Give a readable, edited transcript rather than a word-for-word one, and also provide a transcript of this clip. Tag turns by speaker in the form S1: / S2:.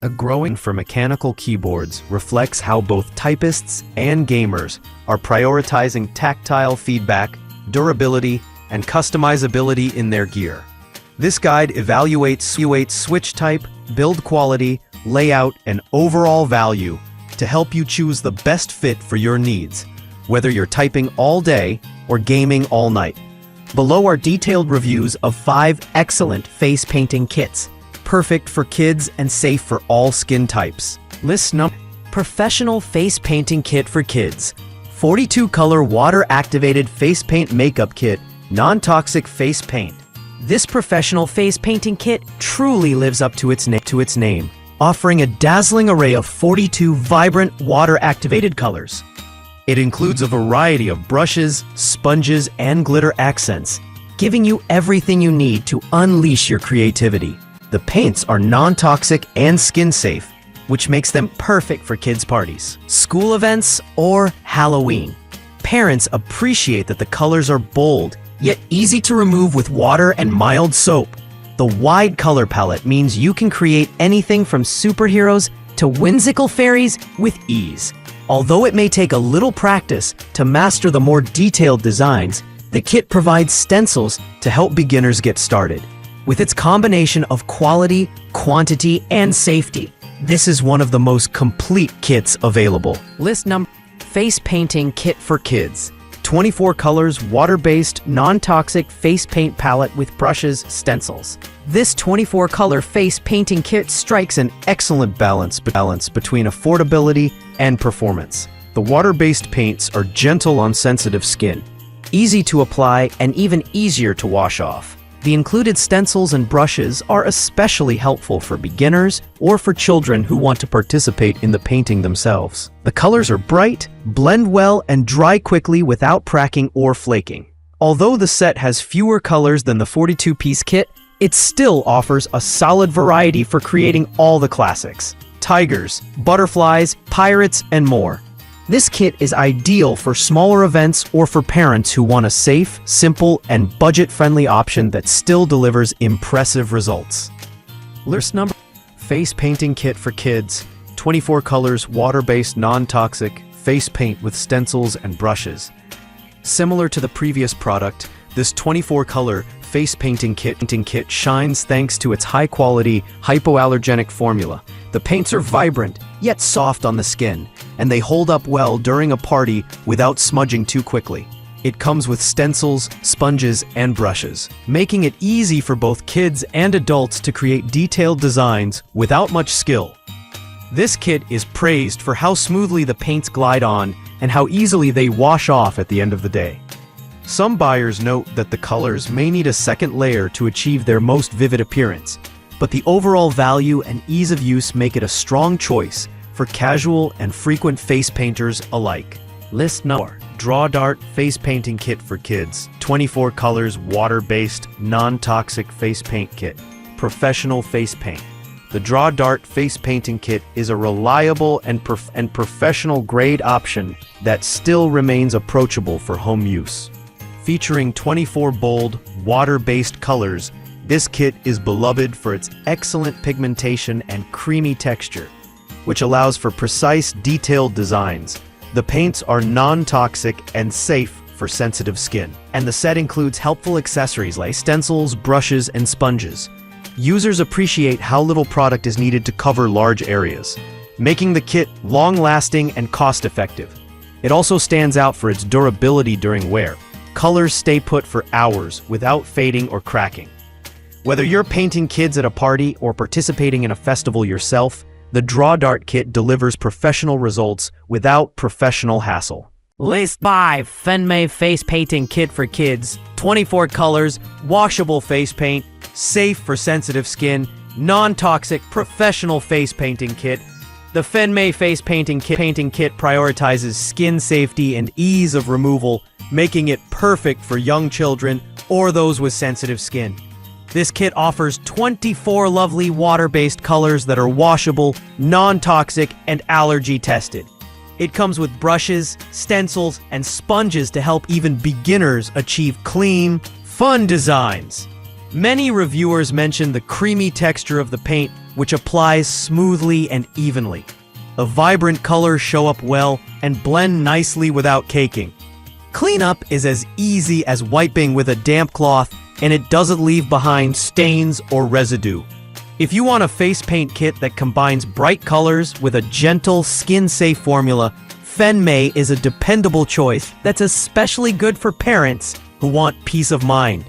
S1: A growing for mechanical keyboards reflects how both typists and gamers are prioritizing tactile feedback, durability, and customizability in their gear. This guide evaluates switch type, build quality, layout, and overall value to help you choose the best fit for your needs, whether you're typing all day or gaming all night. Below are detailed reviews of 5 excellent face painting kits, perfect for kids and safe for all skin types. List number: Professional Face Painting Kit for Kids. 42 color water activated face paint makeup kit, non-toxic face paint. This professional face painting kit truly lives up to its name, offering a dazzling array of 42 vibrant water activated colors. It includes a variety of brushes, sponges, and glitter accents, giving you everything you need to unleash your creativity. The paints are non-toxic and skin-safe, which makes them perfect for kids' parties, school events, or Halloween. Parents appreciate that the colors are bold, yet easy to remove with water and mild soap. The wide color palette means you can create anything from superheroes to whimsical fairies with ease. Although it may take a little practice to master the more detailed designs, the kit provides stencils to help beginners get started. With its combination of quality, quantity, and safety, this is one of the most complete kits available. List number: Face Painting Kit for Kids. 24 colors, water-based, non-toxic face paint palette with brushes, stencils. This 24-color face painting kit strikes an excellent balance between affordability and performance. The water-based paints are gentle on sensitive skin, easy to apply, and even easier to wash off. The included stencils and brushes are especially helpful for beginners or for children who want to participate in the painting themselves. The colors are bright, blend well, and dry quickly without cracking or flaking. Although the set has fewer colors than the 42-piece kit, it still offers a solid variety for creating all the classics: tigers, butterflies, pirates, and more. This kit is ideal for smaller events or for parents who want a safe, simple, and budget-friendly option that still delivers impressive results. List number: Face Painting Kit for Kids. 24 colors, water-based, non-toxic, face paint with stencils and brushes. Similar to the previous product, this 24-color face painting kit shines thanks to its high-quality, hypoallergenic formula. The paints are vibrant, yet soft on the skin, and they hold up well during a party without smudging too quickly. It comes with stencils, sponges, and brushes, making it easy for both kids and adults to create detailed designs without much skill. This kit is praised for how smoothly the paints glide on and how easily they wash off at the end of the day. Some buyers note that the colors may need a second layer to achieve their most vivid appearance, but the overall value and ease of use make it a strong choice for casual and frequent face painters alike. List number: Draw Dart Face Painting Kit for Kids. 24 colors, water-based, non-toxic face paint kit. Professional face paint. The Draw Dart Face Painting Kit is a reliable and professional-grade option that still remains approachable for home use. Featuring 24 bold, water-based colors, this kit is beloved for its excellent pigmentation and creamy texture, which allows for precise, detailed designs. The paints are non-toxic and safe for sensitive skin, and the set includes helpful accessories like stencils, brushes, and sponges. Users appreciate how little product is needed to cover large areas, making the kit long-lasting and cost-effective. It also stands out for its durability during wear. Colors stay put for hours without fading or cracking. Whether you're painting kids at a party or participating in a festival yourself, the Draw Dart Kit delivers professional results without professional hassle. List 5 Fenme Face Painting Kit for Kids. 24 colors, washable face paint, safe for sensitive skin, non-toxic professional face painting kit. The Fenme Face Painting Kit prioritizes skin safety and ease of removal, making it perfect for young children or those with sensitive skin. This kit offers 24 lovely water-based colors that are washable, non-toxic, and allergy-tested. It comes with brushes, stencils, and sponges to help even beginners achieve clean, fun designs. Many reviewers mention the creamy texture of the paint, which applies smoothly and evenly. The vibrant colors show up well and blend nicely without caking. Cleanup is as easy as wiping with a damp cloth, and it doesn't leave behind stains or residue. If you want a face paint kit that combines bright colors with a gentle, skin-safe formula, Fenme is a dependable choice that's especially good for parents who want peace of mind.